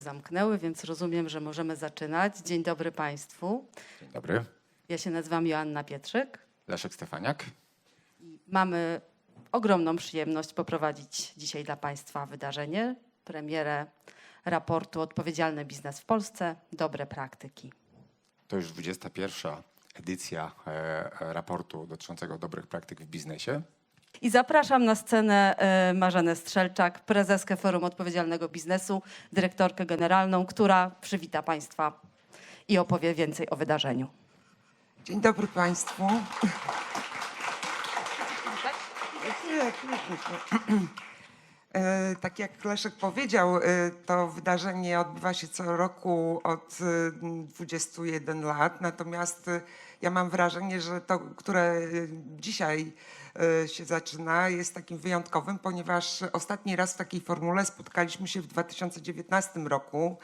Zamknęły, więc rozumiem, że możemy zaczynać. Dzień dobry Państwu. Dzień dobry. Ja się nazywam Joanna Pietrzyk. Leszek Stefaniak. Mamy ogromną przyjemność poprowadzić dzisiaj dla Państwa wydarzenie, premierę raportu Odpowiedzialny biznes w Polsce, Dobre praktyki. To już 21. edycja raportu dotyczącego dobrych praktyk w biznesie. I zapraszam na scenę Marzenę Strzelczak, prezeskę Forum Odpowiedzialnego Biznesu, dyrektorkę generalną, która przywita Państwa i opowie więcej o wydarzeniu. Dzień dobry Państwu. Tak jak Leszek powiedział, to wydarzenie odbywa się co roku od 21 lat, natomiast ja mam wrażenie, że to, które dzisiaj się zaczyna, jest takim wyjątkowym, ponieważ ostatni raz w takiej formule spotkaliśmy się w 2019 roku.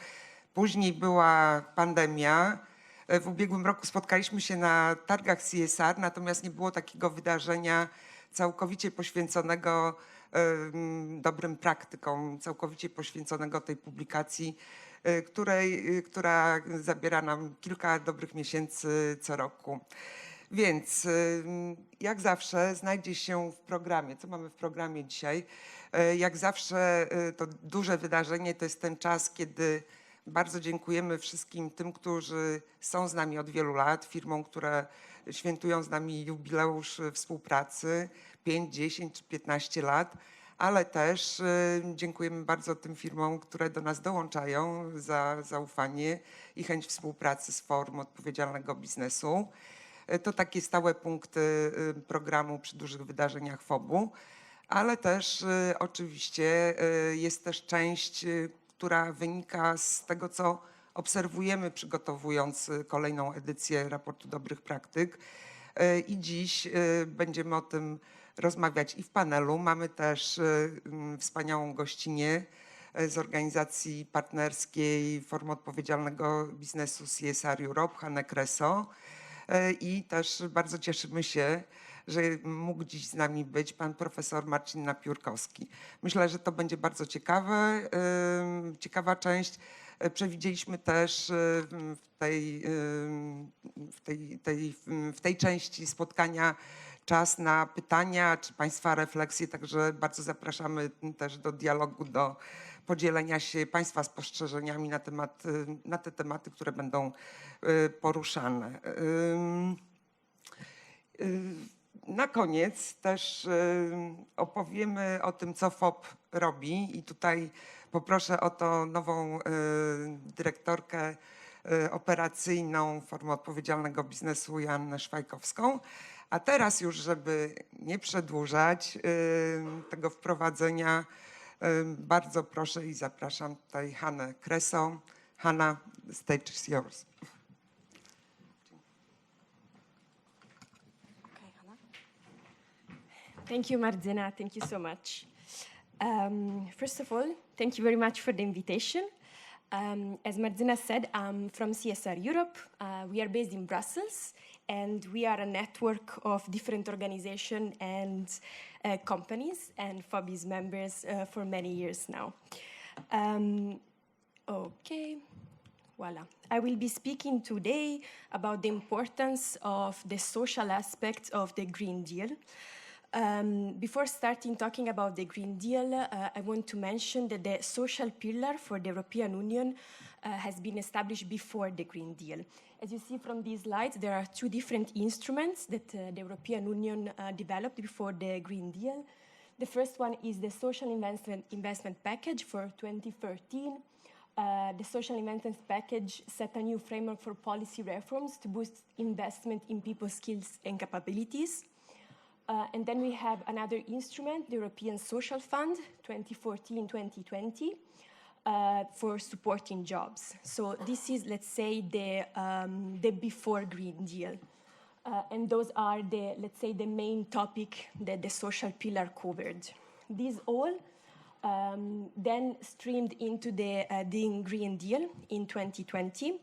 Później była pandemia. W ubiegłym roku spotkaliśmy się na targach CSR, natomiast nie było takiego wydarzenia całkowicie poświęconego dobrym praktykom, całkowicie poświęconego tej publikacji, która zabiera nam kilka dobrych miesięcy co roku. Więc jak zawsze znajdzie się w programie, co mamy w programie dzisiaj, jak zawsze to duże wydarzenie to jest ten czas, kiedy bardzo dziękujemy wszystkim tym, którzy są z nami od wielu lat, firmom, które świętują z nami jubileusz współpracy, 5, 10 czy 15 lat, ale też dziękujemy bardzo tym firmom, które do nas dołączają za zaufanie i chęć współpracy z Forum Odpowiedzialnego Biznesu. To takie stałe punkty programu przy dużych wydarzeniach FOB-u, ale też oczywiście jest też część, która wynika z tego, co obserwujemy, przygotowując kolejną edycję raportu dobrych praktyk. I dziś będziemy o tym rozmawiać i w panelu. Mamy też wspaniałą gościnię z organizacji partnerskiej Forum Odpowiedzialnego Biznesu CSR Europe, Hanę Kreso. I też bardzo cieszymy się, że mógł dziś z nami być pan profesor Marcin Napiórkowski. Myślę, że to będzie bardzo ciekawa część. Przewidzieliśmy też w tej części spotkania czas na pytania czy Państwa refleksje, także bardzo zapraszamy też do dialogu, do podzielenia się Państwa spostrzeżeniami na te tematy, które będą poruszane. Na koniec też opowiemy o tym, co FOB robi i tutaj poproszę o to nową dyrektorkę operacyjną Forum Odpowiedzialnego Biznesu Joannę Szwajkowską. A teraz już, żeby nie przedłużać tego wprowadzenia, bardzo proszę i zapraszam tutaj Hanę Kreso. Hana, the stage is yours. Thank you, Marzena. Thank you so much. First of all, thank you very much for the invitation. As Marzena said, I'm from CSR Europe. We are based in Brussels, and we are a network of different organizations and companies, and FOB is members for many years now. Okay. Voila. I will be speaking today about the importance of the social aspect of the Green Deal. Before starting talking about the Green Deal, I want to mention that the social pillar for the European Union has been established before the Green Deal. As you see from these slides, there are two different instruments that the European Union developed before the Green Deal. The first one is the Social Investment Package for 2013. The Social Investment Package set a new framework for policy reforms to boost investment in people's skills and capabilities. And then we have another instrument, the European Social Fund, 2014-2020, for supporting jobs. So this is, let's say, the before Green Deal. And those are the, let's say, the main topic that the social pillar covered. These all then streamed into the Green Deal in 2020.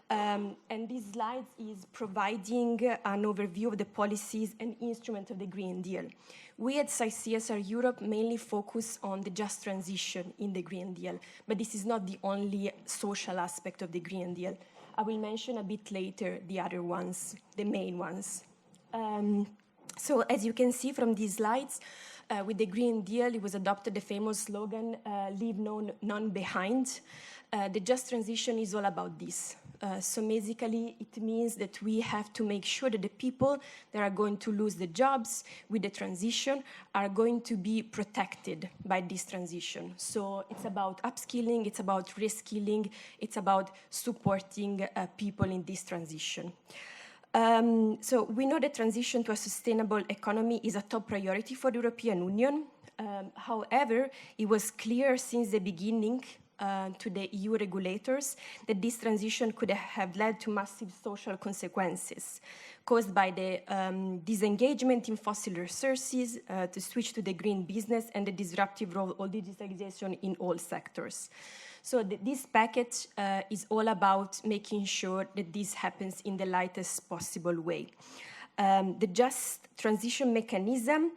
And this slide is providing an overview of the policies and instruments of the Green Deal. We at CSR Europe mainly focus on the just transition in the Green Deal, but this is not the only social aspect of the Green Deal. I will mention a bit later the other ones, the main ones. So as you can see from these slides, with the Green Deal, it was adopted the famous slogan, leave none behind. The just transition is all about this. So basically, it means that we have to make sure that the people that are going to lose the jobs with the transition are going to be protected by this transition. So it's about upskilling, it's about reskilling, it's about supporting people in this transition. So we know that transition to a sustainable economy is a top priority for the European Union. However, it was clear since the beginning to the EU regulators that this transition could have led to massive social consequences caused by the disengagement in fossil resources, to switch to the green business, and the disruptive role of digitalization in all sectors. So this package is all about making sure that this happens in the lightest possible way. The just transition mechanism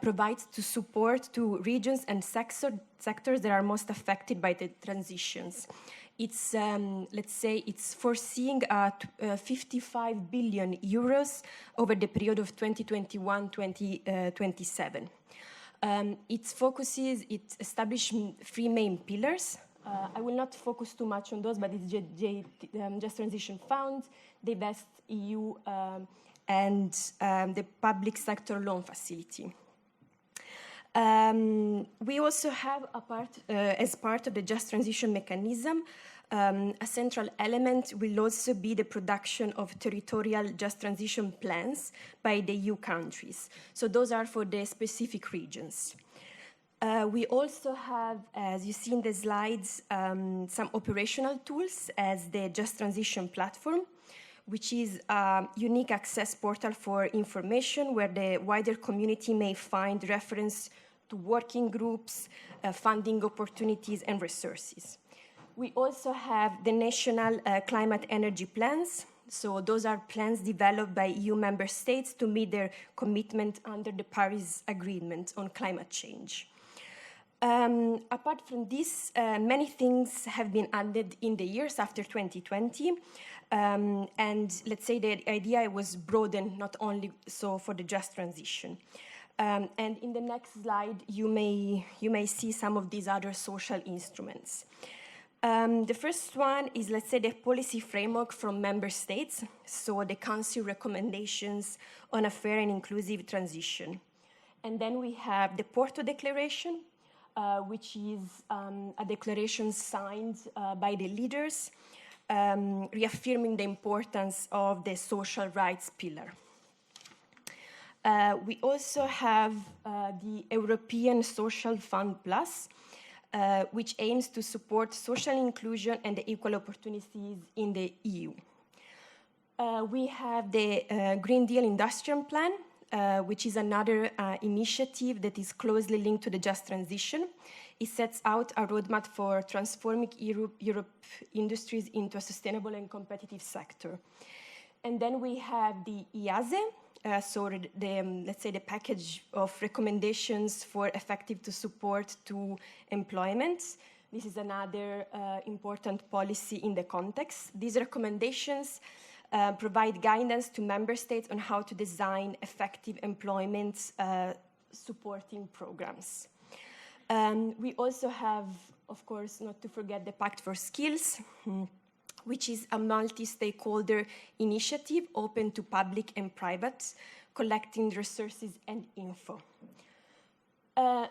provides to support to regions and sectors that are most affected by the transitions. It's, let's say, it's foreseeing 55 billion euros over the period of 2021-2027. It established three main pillars. I will not focus too much on those, but it's Just Transition Fund, the Best EU, and the Public Sector Loan Facility. We also have as part of the Just Transition mechanism, a central element will also be the production of territorial just transition plans by the EU countries. So those are for the specific regions. We also have, as you see in the slides, some operational tools as the Just Transition platform, which is a unique access portal for information where the wider community may find reference to working groups, funding opportunities, and resources. We also have the national climate energy plans. So those are plans developed by EU member states to meet their commitment under the Paris Agreement on climate change. Apart from this, many things have been added in the years after 2020. And let's say the idea was broadened, not only so for the just transition. And in the next slide, you may see some of these other social instruments. The first one is, let's say, the policy framework from member states, so the Council recommendations on a fair and inclusive transition. And then we have the Porto Declaration, which is a declaration signed by the leaders, reaffirming the importance of the social rights pillar. We also have the European Social Fund Plus, which aims to support social inclusion and the equal opportunities in the EU. We have the Green Deal Industrial Plan, which is another initiative that is closely linked to the just transition. It sets out a roadmap for transforming Europe industries into a sustainable and competitive sector. And then we have the IASE, let's say the package of recommendations for effective to support to employment. This is another important policy in the context. These recommendations provide guidance to member states on how to design effective employment supporting programs. We also have, of course, not to forget the Pact for Skills, which is a multi-stakeholder initiative open to public and private, collecting resources and info.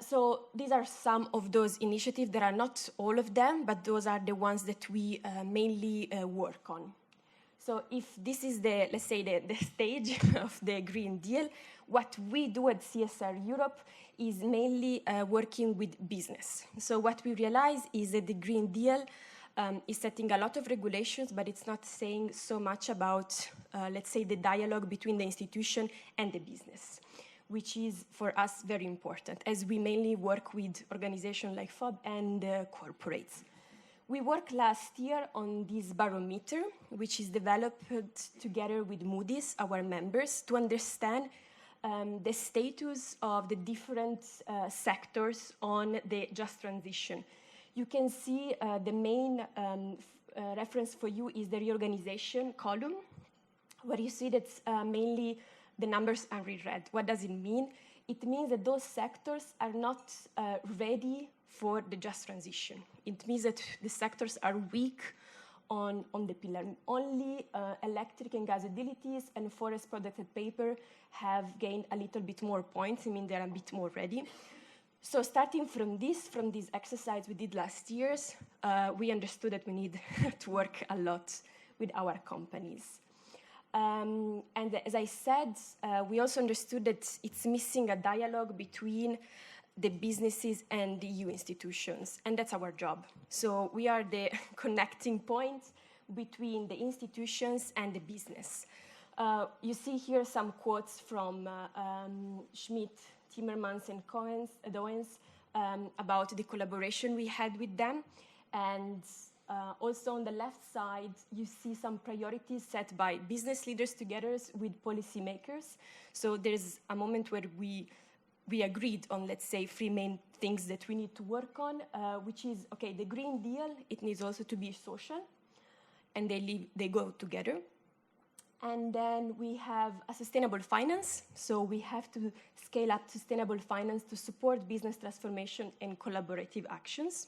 So these are some of those initiatives. There are not all of them, but those are the ones that we mainly work on. So if this is let's say the stage of the Green Deal, what we do at CSR Europe is mainly working with business. So what we realize is that the Green Deal is setting a lot of regulations, but it's not saying so much about, let's say, the dialogue between the institution and the business, which is for us very important, as we mainly work with organizations like FOB and corporates. We worked last year on this barometer, which is developed together with Moody's, our members, to understand the status of the different sectors on the just transition. You can see the main reference for you is the reorganization column, where you see that mainly the numbers are reread. What does it mean? It means that those sectors are not ready for the just transition. It means that the sectors are weak on the pillar. Only electric and gas utilities and forest products and paper have gained a little bit more points. I mean, they're a bit more ready. So starting from this exercise we did last year, we understood that we need to work a lot with our companies. And as I said, we also understood that it's missing a dialogue between the businesses and the EU institutions, and that's our job. So we are the connecting point between the institutions and the business. You see here some quotes from Schmidt, Timmermans, and Doens about the collaboration we had with them. And also on the left side, you see some priorities set by business leaders together with policymakers. So there's a moment where we agreed on, let's say, 3 main things that we need to work on, which is, okay, the Green Deal, it needs also to be social, and they go together. And then we have a sustainable finance. So we have to scale up sustainable finance to support business transformation and collaborative actions.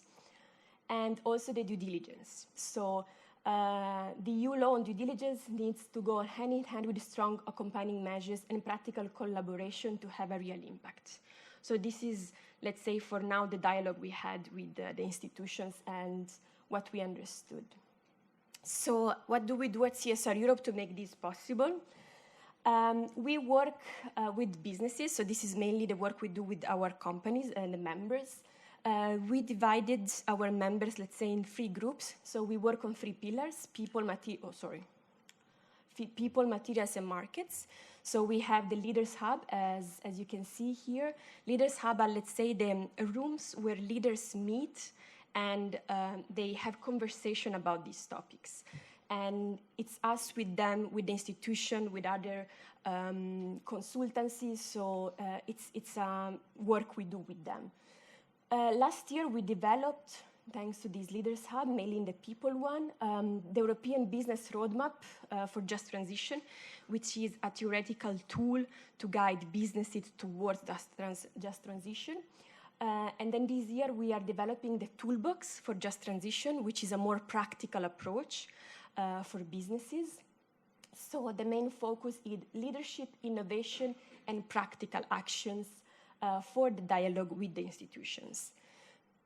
And also the due diligence. So the EU law on due diligence needs to go hand in hand with strong accompanying measures and practical collaboration to have a real impact. So this is, let's say, for now, the dialogue we had with the institutions and what we understood. So what do we do at CSR Europe to make this possible? We work with businesses. So this is mainly the work we do with our companies and the members. We divided our members, let's say, in 3 groups. So we work on 3 pillars: people, materials, and markets. So we have the Leaders Hub, as you can see here. Leaders Hub are, let's say, the rooms where leaders meet and they have conversation about these topics. And it's us with them, with the institution, with other consultancies. So it's work we do with them. Last year, we developed, thanks to this Leaders Hub, mainly in the people one, the European Business Roadmap for Just Transition, which is a theoretical tool to guide businesses towards just transition. And then this year, we are developing the Toolbox for Just Transition, which is a more practical approach for businesses. So the main focus is leadership, innovation, and practical actions for the dialogue with the institutions.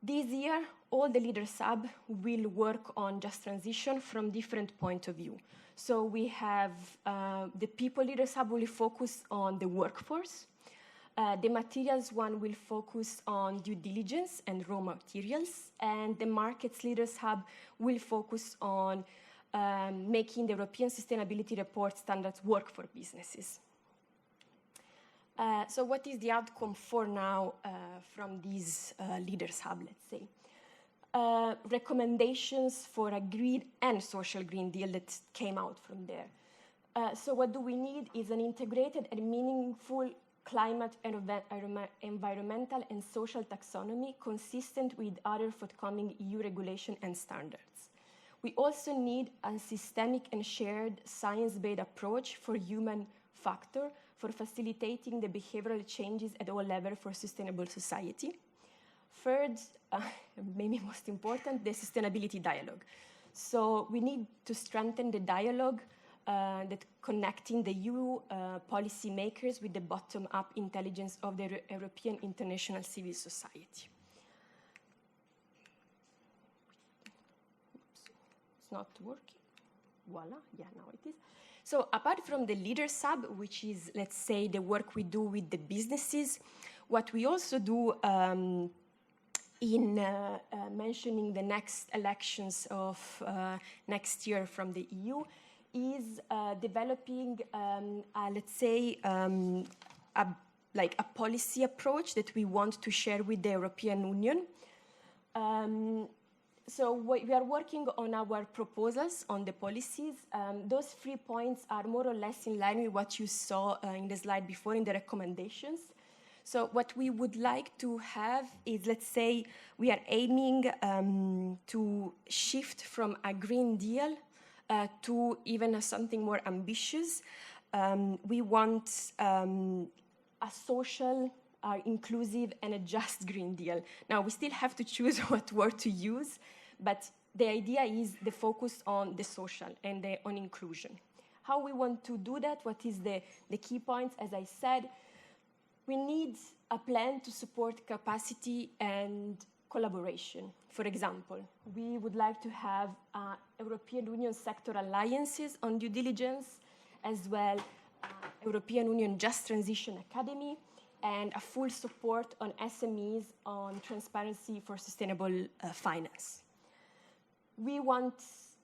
This year, all the Leaders Hub will work on just transition from different points of view. So we have the People Leaders Hub will focus on the workforce. The Materials one will focus on due diligence and raw materials. And the Markets Leaders Hub will focus on making the European Sustainability Report standards work for businesses. So what is the outcome for now from this Leaders Hub, let's say? Recommendations for a green and social Green Deal that came out from there. So what do we need is an integrated and meaningful climate, environmental and social taxonomy consistent with other forthcoming EU regulation and standards. We also need a systemic and shared science-based approach for human factor for facilitating the behavioral changes at all levels for sustainable society. Third, maybe most important, the sustainability dialogue. So we need to strengthen the dialogue that connecting the EU policymakers with the bottom-up intelligence of the European international civil society. It's not working. Voila, yeah, now it is. So apart from the Leaders Hub, which is, let's say, the work we do with the businesses, what we also do in mentioning the next elections of next year from the EU is developing, let's say, a policy approach that we want to share with the European Union. we are working on our proposals on the policies. Those 3 points are more or less in line with what you saw in the slide before in the recommendations. So what we would like to have is, let's say, we are aiming to shift from a Green Deal to even something more ambitious. We want a social, inclusive, and a just Green Deal. Now, we still have to choose what word to use, but the idea is the focus on the social and on inclusion. How we want to do that, what is the key points, as I said, we need a plan to support capacity and collaboration. For example, we would like to have European Union sector alliances on due diligence, as well European Union Just Transition Academy, and a full support on SMEs on transparency for sustainable finance. We want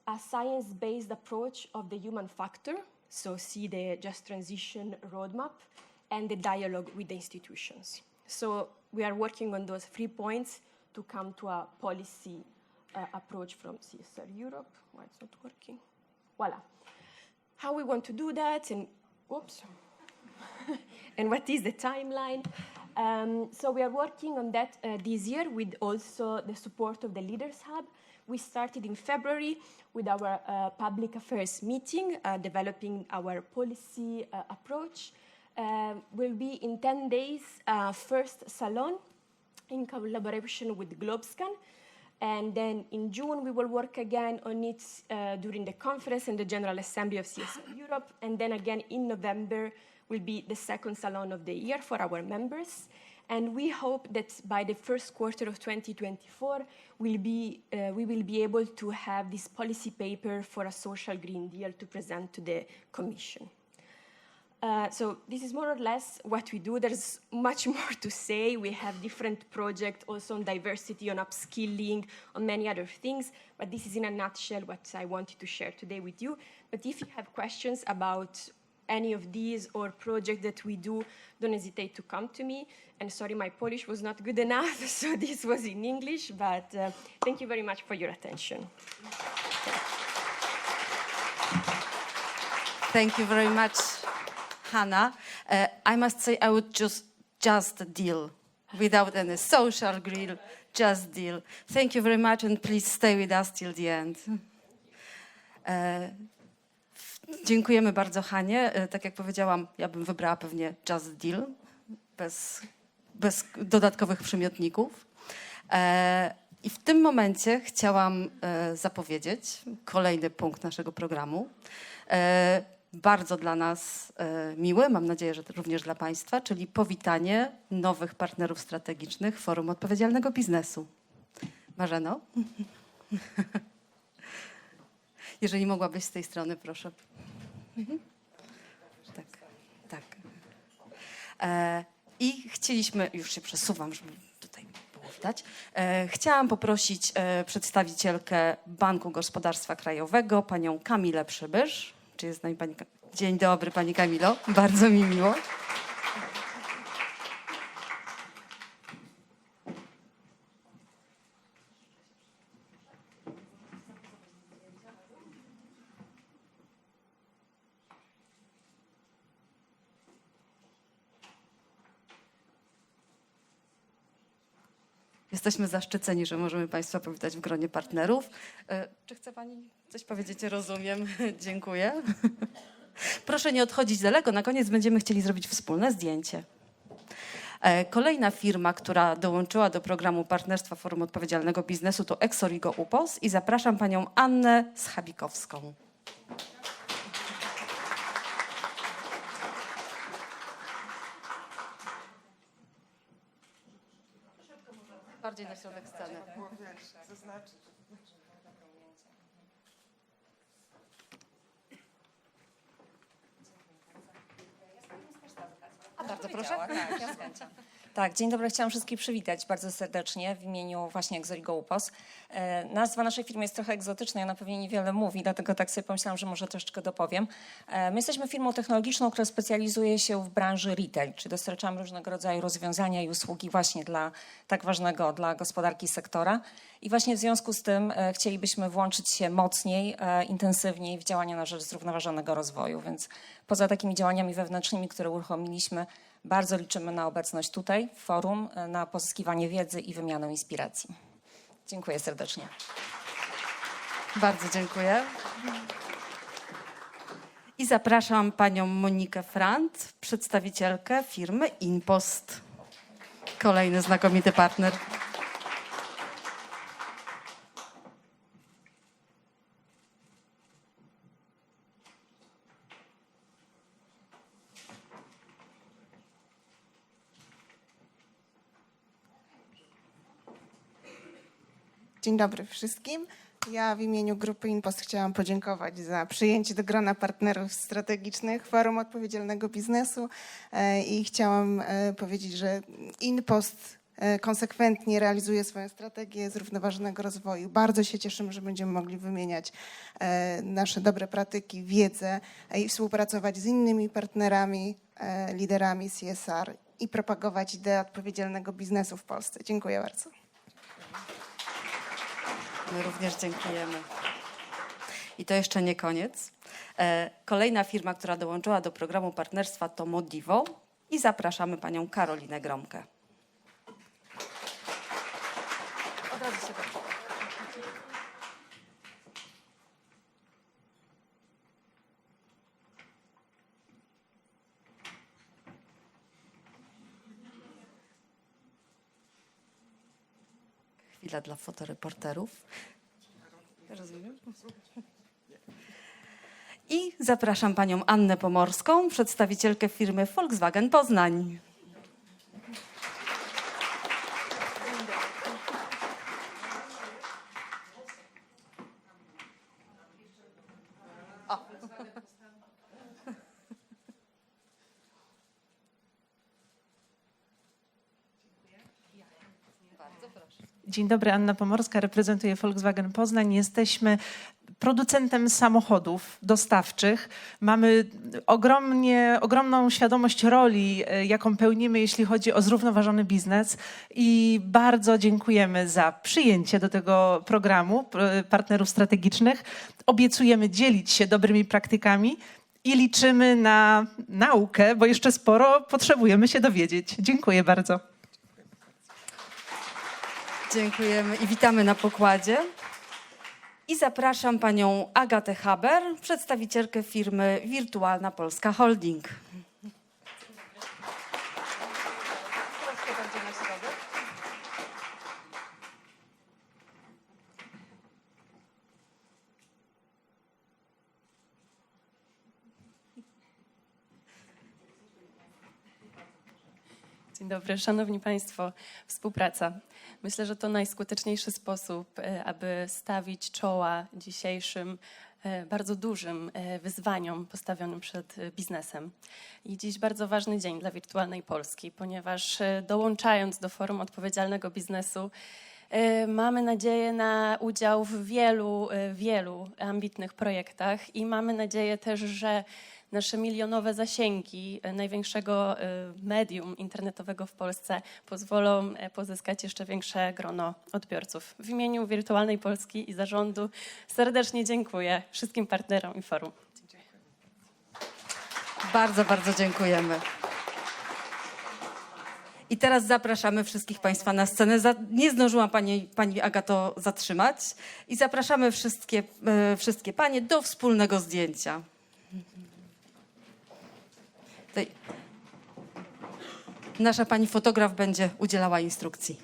a science-based approach of the human factor, so see the Just Transition roadmap, and the dialogue with the institutions. So we are working on those 3 points to come to a policy approach from CSR Europe. Why it's not working? Voila. How we want to do that, and oops, and what is the timeline? So we are working on that this year with also the support of the Leaders Hub. We started in February with our public affairs meeting, developing our policy approach. Will be in 10 days, first salon in collaboration with Globescan. And then in June, we will work again on it during the conference and the General Assembly of CSR Europe. And then again in November will be the second salon of the year for our members. And we hope that by the first quarter of 2024, we will be able to have this policy paper for a social Green Deal to present to the Commission. So this is more or less what we do. There's much more to say. We have different projects also on diversity, on upskilling, on many other things. But this is in a nutshell what I wanted to share today with you. But if you have questions about any of these or projects that we do, don't hesitate to come to me. And sorry, my Polish was not good enough, so this was in English. But thank you very much for your attention. Thank you very much, Hana. I must say I would just deal without any social grill, just deal. Thank you very much, and please stay with us till the end. Dziękujemy bardzo Hanie. Tak jak powiedziałam, ja bym wybrała pewnie just deal, bez dodatkowych przymiotników. I w tym momencie chciałam zapowiedzieć kolejny punkt naszego programu. Bardzo dla nas miły, mam nadzieję, że również dla Państwa, czyli powitanie nowych partnerów strategicznych Forum Odpowiedzialnego Biznesu. Marzeno? Jeżeli mogłabyś z tej strony, proszę. Tak, tak. I chcieliśmy, już się przesuwam, żeby tutaj było widać, chciałam poprosić przedstawicielkę Banku Gospodarstwa Krajowego, panią Kamilę Przybysz. Czy jest z nami pani? Dzień dobry, pani Kamilo. Bardzo mi miło. Jesteśmy zaszczyceni, że możemy Państwa powitać w gronie partnerów. Czy chce Pani coś powiedzieć? Rozumiem. Dziękuję. Proszę nie odchodzić daleko. Na koniec będziemy chcieli zrobić wspólne zdjęcie. Kolejna firma, która dołączyła do programu Partnerstwa Forum Odpowiedzialnego Biznesu, to Exorigo UPOS i zapraszam panią Annę Schabikowską. Bardziej na środek sceny. A bardzo proszę. Tak, ja z chęcią. Tak, dzień dobry, chciałam wszystkich przywitać bardzo serdecznie w imieniu właśnie Exorigo UPOS. Nazwa naszej firmy jest trochę egzotyczna i ona pewnie niewiele mówi, dlatego tak sobie pomyślałam, że może troszeczkę dopowiem. My jesteśmy firmą technologiczną, która specjalizuje się w branży retail, czyli dostarczamy różnego rodzaju rozwiązania i usługi właśnie dla tak ważnego dla gospodarki sektora. I właśnie w związku z tym chcielibyśmy włączyć się mocniej, intensywniej w działania na rzecz zrównoważonego rozwoju, więc poza takimi działaniami wewnętrznymi, które uruchomiliśmy, bardzo liczymy na obecność tutaj, w forum, na pozyskiwanie wiedzy i wymianę inspiracji. Dziękuję serdecznie. Bardzo dziękuję. I zapraszam panią Monikę Frant, przedstawicielkę firmy InPost. Kolejny znakomity partner. Dzień dobry wszystkim. Ja w imieniu grupy InPost chciałam podziękować za przyjęcie do grona partnerów strategicznych Forum Odpowiedzialnego Biznesu i chciałam powiedzieć, że InPost konsekwentnie realizuje swoją strategię zrównoważonego rozwoju. Bardzo się cieszymy, że będziemy mogli wymieniać nasze dobre praktyki, wiedzę i współpracować z innymi partnerami, liderami CSR i propagować ideę odpowiedzialnego biznesu w Polsce. Dziękuję bardzo. My również dziękujemy. I to jeszcze nie koniec. Kolejna firma, która dołączyła do programu partnerstwa, to Modivo i zapraszamy panią Karolinę Gromkę. Od razu się bardzo. Chwila dla fotoreporterów. Rozumiem. I zapraszam panią Annę Pomorską, przedstawicielkę firmy Volkswagen Poznań. Dzień dobry, Anna Pomorska, reprezentuję Volkswagen Poznań. Jesteśmy producentem samochodów dostawczych. Mamy ogromną świadomość roli, jaką pełnimy, jeśli chodzi o zrównoważony biznes i bardzo dziękujemy za przyjęcie do tego programu partnerów strategicznych. Obiecujemy dzielić się dobrymi praktykami i liczymy na naukę, bo jeszcze sporo potrzebujemy się dowiedzieć. Dziękuję bardzo. Dziękujemy i witamy na pokładzie. I zapraszam panią Agatę Haber, przedstawicielkę firmy Wirtualna Polska Holding. Dzień dobry, szanowni państwo. Współpraca. Myślę, że to najskuteczniejszy sposób, aby stawić czoła dzisiejszym bardzo dużym wyzwaniom postawionym przed biznesem. I dziś bardzo ważny dzień dla Wirtualnej Polski, ponieważ dołączając do Forum Odpowiedzialnego Biznesu mamy nadzieję na udział w wielu ambitnych projektach i mamy nadzieję też, że nasze milionowe zasięgi największego medium internetowego w Polsce pozwolą pozyskać jeszcze większe grono odbiorców. W imieniu Wirtualnej Polski i zarządu serdecznie dziękuję wszystkim partnerom i forum. Dziękuję. Bardzo, bardzo dziękujemy. I teraz zapraszamy wszystkich państwa na scenę. Nie zdążyłam pani Agato zatrzymać. I zapraszamy wszystkie panie do wspólnego zdjęcia. Tutaj nasza pani fotograf będzie udzielała instrukcji.